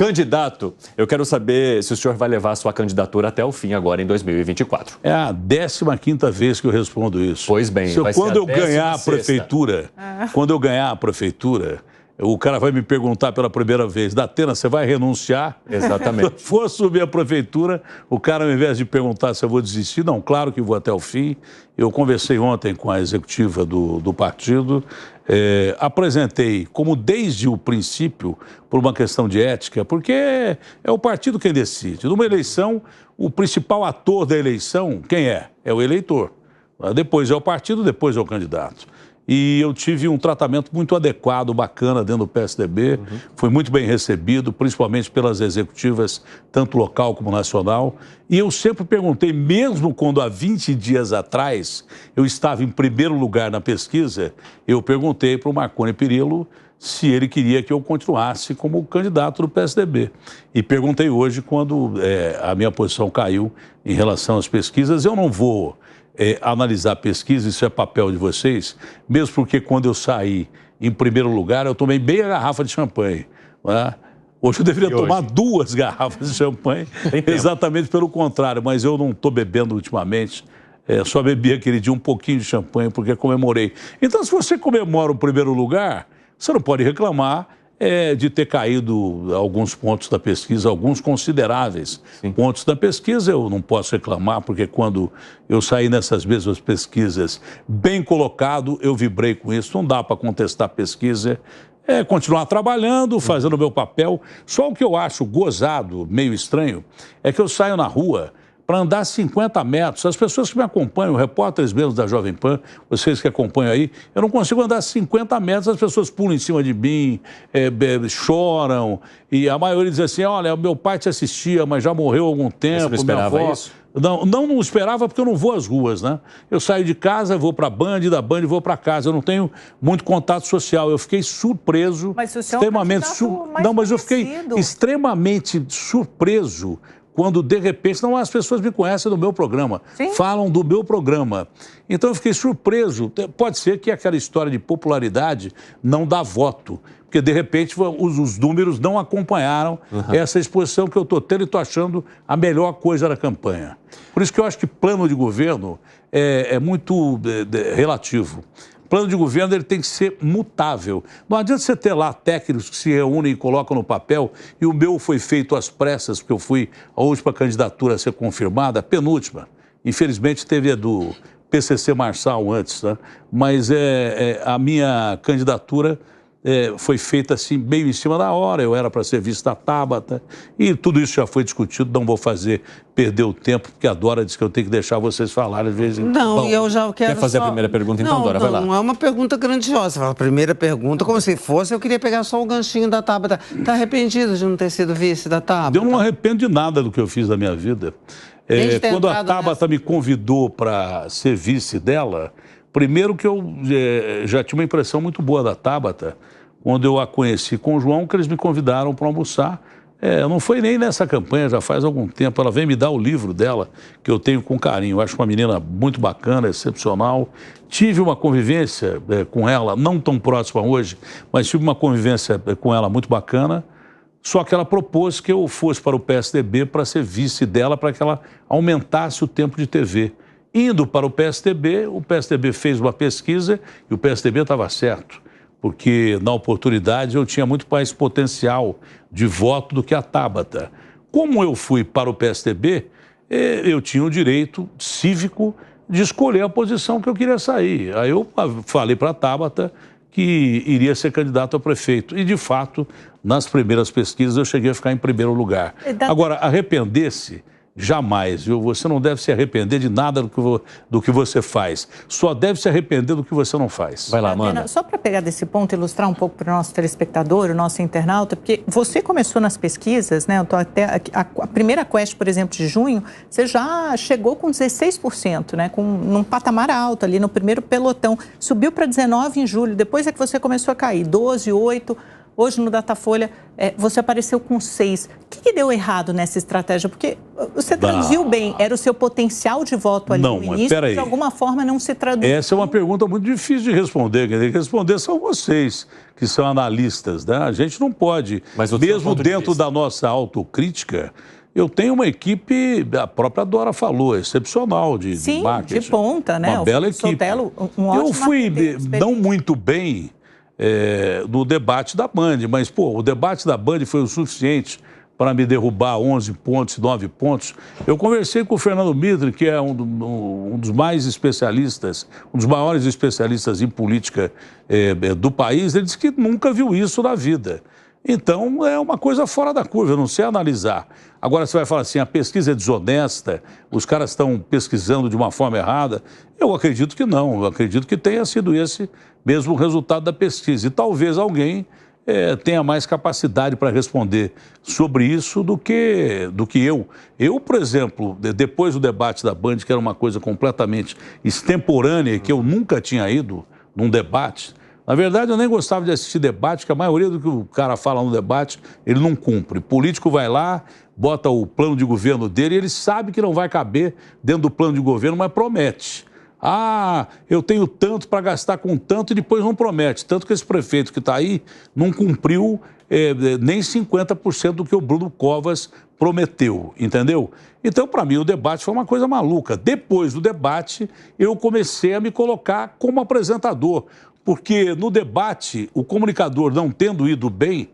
Candidato, eu quero saber se o senhor vai levar a sua candidatura até o fim agora, em 2024. É a 15ª vez que eu respondo isso. Pois bem, quando eu ganhar a prefeitura, o cara vai me perguntar pela primeira vez, Datena, você vai renunciar? Exatamente. Se eu for subir a prefeitura, o cara, ao invés de perguntar se eu vou desistir, não, claro que vou até o fim. Eu conversei ontem com a executiva do partido, apresentei como desde o princípio, por uma questão de ética, porque é o partido quem decide. Numa eleição, o principal ator da eleição, quem é? É o eleitor. Depois é o partido, depois é o candidato. E eu tive um tratamento muito adequado, bacana dentro do PSDB, fui muito bem recebido, principalmente pelas executivas, tanto local como nacional. E eu sempre perguntei, mesmo quando há 20 dias atrás eu estava em primeiro lugar na pesquisa, eu perguntei para o Marconi Perillo se ele queria que eu continuasse como candidato do PSDB. E perguntei hoje, quando a minha posição caiu em relação às pesquisas. Eu não vou analisar pesquisa, isso é papel de vocês, mesmo porque quando eu saí em primeiro lugar, eu tomei meia garrafa de champanhe. Né? Hoje eu deveria tomar 2 garrafas de champanhe, exatamente pelo contrário, mas eu não estou bebendo ultimamente. Só bebi aquele dia um pouquinho de champanhe porque comemorei. Então, se você comemora o primeiro lugar, você não pode reclamar de ter caído alguns pontos da pesquisa, alguns consideráveis pontos da pesquisa. Eu não posso reclamar, porque quando eu saí nessas mesmas pesquisas bem colocado, eu vibrei com isso. Não dá para contestar a pesquisa. Continuar trabalhando, fazendo o meu papel. Só o que eu acho gozado, meio estranho, é que eu saio na rua para andar 50 metros. As pessoas que me acompanham, repórteres mesmo da Jovem Pan, vocês que acompanham aí, eu não consigo andar 50 metros, as pessoas pulam em cima de mim, choram, e a maioria diz assim, olha, meu pai te assistia, mas já morreu há algum tempo, você não esperava minha avó... isso? Não esperava, porque eu não vou às ruas, né? Eu saio de casa, vou para a Band, da Band vou para casa. Eu não tenho muito contato social. Eu fiquei surpreso, mas o senhor extremamente mas eu fiquei extremamente surpreso quando, de repente, não, as pessoas me conhecem do meu programa, falam do meu programa. Então, eu fiquei surpreso. Pode ser que aquela história de popularidade não dá voto, porque, de repente, os números não acompanharam essa exposição que eu estou tendo e estou achando a melhor coisa da campanha. Por isso que eu acho que plano de governo é muito relativo. Plano de governo ele tem que ser mutável. Não adianta você ter lá técnicos que se reúnem e colocam no papel, e o meu foi feito às pressas, porque eu fui a última candidatura a ser confirmada, a penúltima. Infelizmente teve a do PCC Marçal antes, né? Mas a minha candidatura foi feita assim, meio em cima da hora. Eu era para ser vice da Tabata, e tudo isso já foi discutido. Não vou perder o tempo, porque a Dora disse que eu tenho que deixar vocês falarem às vezes. Não, e eu já quero Quer fazer a primeira pergunta, então, Dora? Vai lá. Não é uma pergunta grandiosa. A primeira pergunta, como se fosse, eu queria pegar só o ganchinho da Tabata. Está arrependido de não ter sido vice da Tabata? Eu não arrependo de nada do que eu fiz na minha vida. Quando a Tabata me convidou para ser vice dela, primeiro que eu já tinha uma impressão muito boa da Tabata, quando eu a conheci com o João, que eles me convidaram para almoçar. Não foi nem nessa campanha, já faz algum tempo. Ela veio me dar o livro dela, que eu tenho com carinho. Eu acho uma menina muito bacana, excepcional. Tive uma convivência com ela, não tão próxima hoje, mas tive uma convivência com ela muito bacana. Só que ela propôs que eu fosse para o PSDB para ser vice dela, para que ela aumentasse o tempo de TV. Indo para o PSDB fez uma pesquisa e o PSDB estava certo, porque na oportunidade eu tinha muito mais potencial de voto do que a Tabata. Como eu fui para o PSDB, eu tinha o direito cívico de escolher a posição que eu queria sair. Aí eu falei para a Tabata que iria ser candidato a prefeito. E, de fato, nas primeiras pesquisas eu cheguei a ficar em primeiro lugar. Agora, arrepender-se... Jamais, viu? Você não deve se arrepender de nada do que você faz. Só deve se arrepender do que você não faz. Vai lá, Amanda. Só para pegar desse ponto, ilustrar um pouco para o nosso telespectador, o nosso internauta, porque você começou nas pesquisas, né? Eu tô até a primeira Quest, por exemplo, de junho, você já chegou com 16%, né? Num patamar alto ali no primeiro pelotão. Subiu para 19% em julho, depois é que você começou a cair, 12%, 8%. Hoje, no Datafolha, você apareceu com 6. O que deu errado nessa estratégia? Porque você traduziu bem, era o seu potencial de voto ali no início, de alguma forma não se traduziu. Essa é uma pergunta muito difícil de responder. Quem tem que responder são vocês, que são analistas, né? A gente não pode, mesmo dentro da nossa autocrítica, eu tenho uma equipe, a própria Dora falou, excepcional de marketing. De ponta, né? Uma bela equipe. Sotelo, eu fui não muito bem no debate da Band, mas, pô, o debate da Band foi o suficiente para me derrubar 11 pontos, 9 pontos. Eu conversei com o Fernando Mitre, que é um dos mais especialistas, um dos maiores especialistas em política do país. Ele disse que nunca viu isso na vida. Então, é uma coisa fora da curva, eu não sei analisar. Agora, você vai falar assim, a pesquisa é desonesta, os caras estão pesquisando de uma forma errada. Eu acredito que não, eu acredito que tenha sido esse mesmo o resultado da pesquisa. E talvez alguém tenha mais capacidade para responder sobre isso do que eu. Eu, por exemplo, depois do debate da Band, que era uma coisa completamente extemporânea, que eu nunca tinha ido num debate. Na verdade, eu nem gostava de assistir debate, porque a maioria do que o cara fala no debate, ele não cumpre. O político vai lá, bota o plano de governo dele e ele sabe que não vai caber dentro do plano de governo, mas promete. Ah, eu tenho tanto para gastar com tanto e depois não promete. Tanto que esse prefeito que está aí não cumpriu nem 50% do que o Bruno Covas prometeu, entendeu? Então, para mim, o debate foi uma coisa maluca. Depois do debate, eu comecei a me colocar como apresentador, porque no debate, o comunicador não tendo ido bem,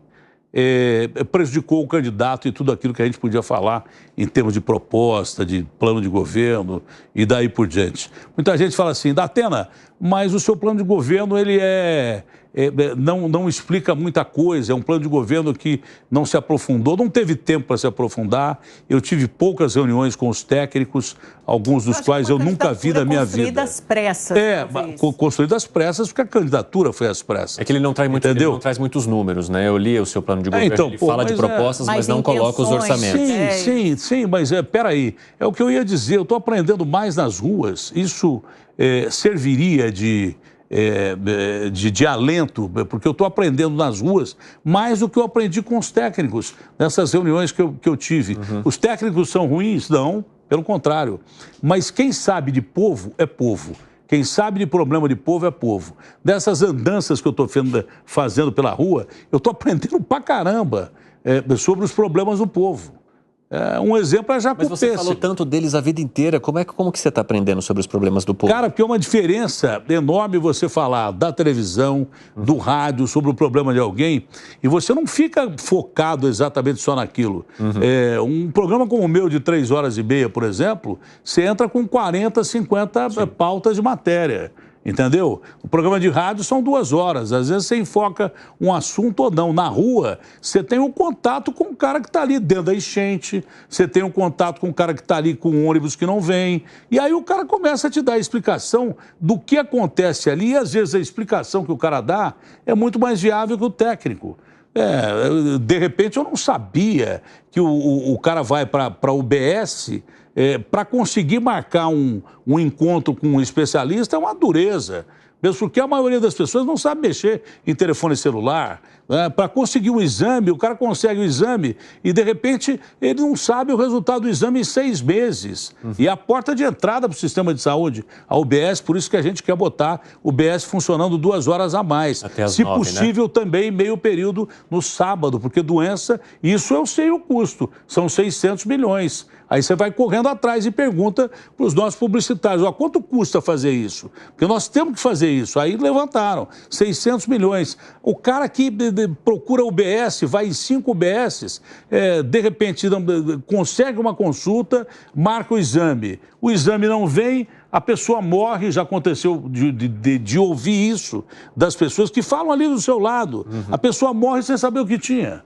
prejudicou o candidato e tudo aquilo que a gente podia falar em termos de proposta, de plano de governo e daí por diante. Muita gente fala assim, Datena, mas o seu plano de governo ele não explica muita coisa, é um plano de governo que não se aprofundou, não teve tempo para se aprofundar. Eu tive poucas reuniões com os técnicos, alguns dos quais eu nunca vi na minha vida. Construída às pressas. Construída às pressas, porque a candidatura foi às pressas. É que ele não traz muitos números, né? Eu li o seu plano de governo, ele fala de propostas, mas não coloca os orçamentos. Sim, mas peraí, é o que eu ia dizer, eu estou aprendendo mais nas ruas, isso serviria de alento, porque eu estou aprendendo nas ruas mais do que eu aprendi com os técnicos nessas reuniões que eu tive. Uhum. Os técnicos são ruins? Não, pelo contrário. Mas quem sabe de povo é povo. Quem sabe de problema de povo é povo. Dessas andanças que eu estou fazendo pela rua, eu estou aprendendo pra caramba sobre os problemas do povo. Um exemplo é Jacopé. Mas você falou tanto deles a vida inteira, como que você está aprendendo sobre os problemas do povo? Cara, porque é uma diferença enorme você falar da televisão, do rádio, sobre o problema de alguém, e você não fica focado exatamente só naquilo. Um programa como o meu de 3 horas e meia, por exemplo, você entra com 40, 50 pautas de matéria. Entendeu? O programa de rádio são 2 horas. Às vezes você enfoca um assunto ou não. Na rua, você tem um contato com o cara que está ali dentro da enchente, você tem um contato com o cara que está ali com um ônibus que não vem. E aí o cara começa a te dar a explicação do que acontece ali. E às vezes a explicação que o cara dá é muito mais viável que o técnico. De repente eu não sabia que o cara vai para a UBS... para conseguir marcar um encontro com um especialista é uma dureza. Mesmo porque a maioria das pessoas não sabe mexer em telefone celular. Para conseguir um exame, o cara consegue o exame e, de repente, ele não sabe o resultado do exame em 6 meses. E a porta de entrada para o sistema de saúde, a UBS, por isso que a gente quer botar o UBS funcionando 2 horas a mais. Até às Se 9, possível, né? Também meio período no sábado, porque doença, isso eu sei o custo, são 600 milhões. Aí você vai correndo atrás e pergunta para os nossos publicitários, quanto custa fazer isso? Porque nós temos que fazer isso. Aí levantaram, 600 milhões. O cara que procura UBS, vai em 5 UBSs, de repente consegue uma consulta, marca o exame não vem, a pessoa morre, já aconteceu de ouvir isso das pessoas que falam ali do seu lado. A pessoa morre sem saber o que tinha.